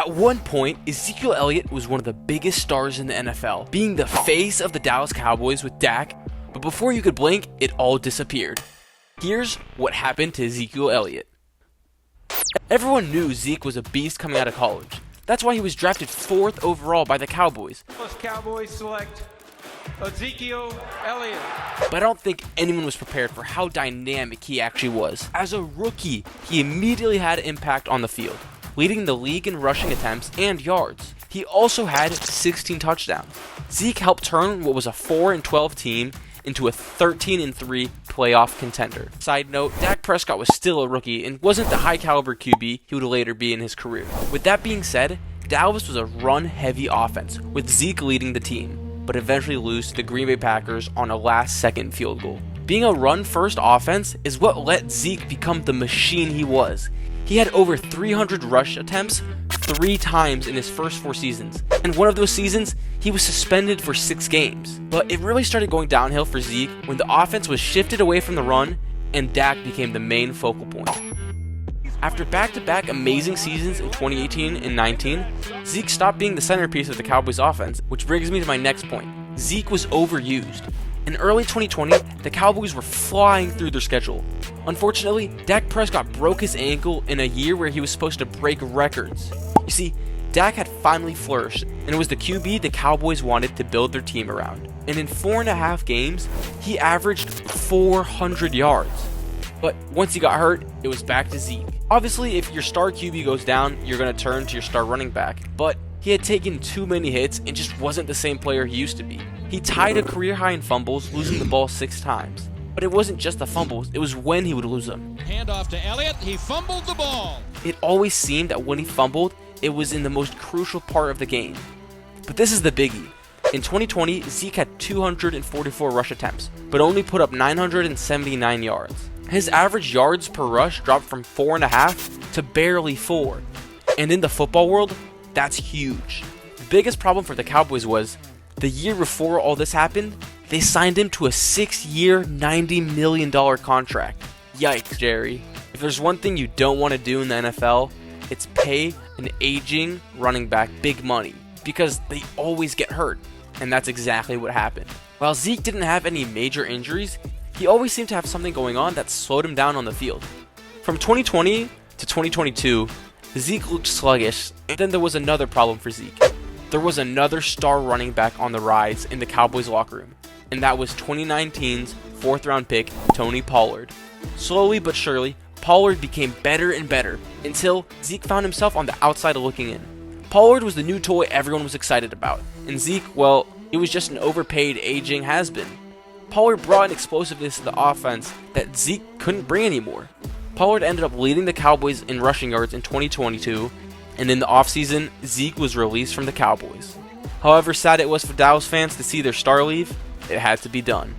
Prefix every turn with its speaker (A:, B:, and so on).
A: At one point, Ezekiel Elliott was one of the biggest stars in the NFL, being the face of the Dallas Cowboys with Dak, but before you could blink, it all disappeared. Here's what happened to Ezekiel Elliott. Everyone knew Zeke was a beast coming out of college. That's why he was drafted 4th overall by the Cowboys.
B: Dallas Cowboys select Ezekiel Elliott.
A: But I don't think anyone was prepared for how dynamic he actually was. As a rookie, he immediately had an impact on the field, leading the league in rushing attempts and yards. He also had 16 touchdowns. Zeke helped turn what was a 4-12 team into a 13-3 playoff contender. Side note, Dak Prescott was still a rookie and wasn't the high caliber QB he would later be in his career. With that being said, Dallas was a run-heavy offense, with Zeke leading the team, but eventually lose to the Green Bay Packers on a last-second field goal. Being a run-first offense is what let Zeke become the machine he was. He had over 300 rush attempts 3 times in his first 4 seasons, and one of those seasons, he was suspended for 6 games. But it really started going downhill for Zeke when the offense was shifted away from the run and Dak became the main focal point. After back-to-back amazing seasons in 2018 and 19, Zeke stopped being the centerpiece of the Cowboys offense, which brings me to my next point. Zeke was overused. In early 2020, the Cowboys were flying through their schedule. Unfortunately, Dak Prescott broke his ankle in a year where he was supposed to break records. You see, Dak had finally flourished, and it was the QB the Cowboys wanted to build their team around. And in 4.5 games, he averaged 400 yards. But once he got hurt, it was back to Zeke. Obviously, if your star QB goes down, you're going to turn to your star running back. But he had taken too many hits and just wasn't the same player he used to be. He tied a career high in fumbles, losing the ball 6 times. But it wasn't just the fumbles, it was when he would lose them.
C: Handoff to Elliott, he fumbled the ball.
A: It always seemed that when he fumbled, it was in the most crucial part of the game. But this is the biggie. In 2020, Zeke had 244 rush attempts, but only put up 979 yards. His average yards per rush dropped from 4.5 to barely 4. And in the football world, that's huge. The biggest problem for the Cowboys was, the year before all this happened, they signed him to a 6-year, $90 million contract. Yikes, Jerry. If there's one thing you don't want to do in the NFL, it's pay an aging running back big money, because they always get hurt, and that's exactly what happened. While Zeke didn't have any major injuries, he always seemed to have something going on that slowed him down on the field. From 2020 to 2022, Zeke looked sluggish, and then there was another problem for Zeke. There was another star running back on the rise in the Cowboys locker room, and that was 2019's 4th-round pick, Tony Pollard. Slowly but surely, Pollard became better and better, until Zeke found himself on the outside looking in. Pollard was the new toy everyone was excited about, and Zeke, well, he was just an overpaid, aging has-been. Pollard brought an explosiveness to the offense that Zeke couldn't bring anymore. Pollard ended up leading the Cowboys in rushing yards in 2022, and in the offseason, Zeke was released from the Cowboys. However sad it was for Dallas fans to see their star leave, it had to be done.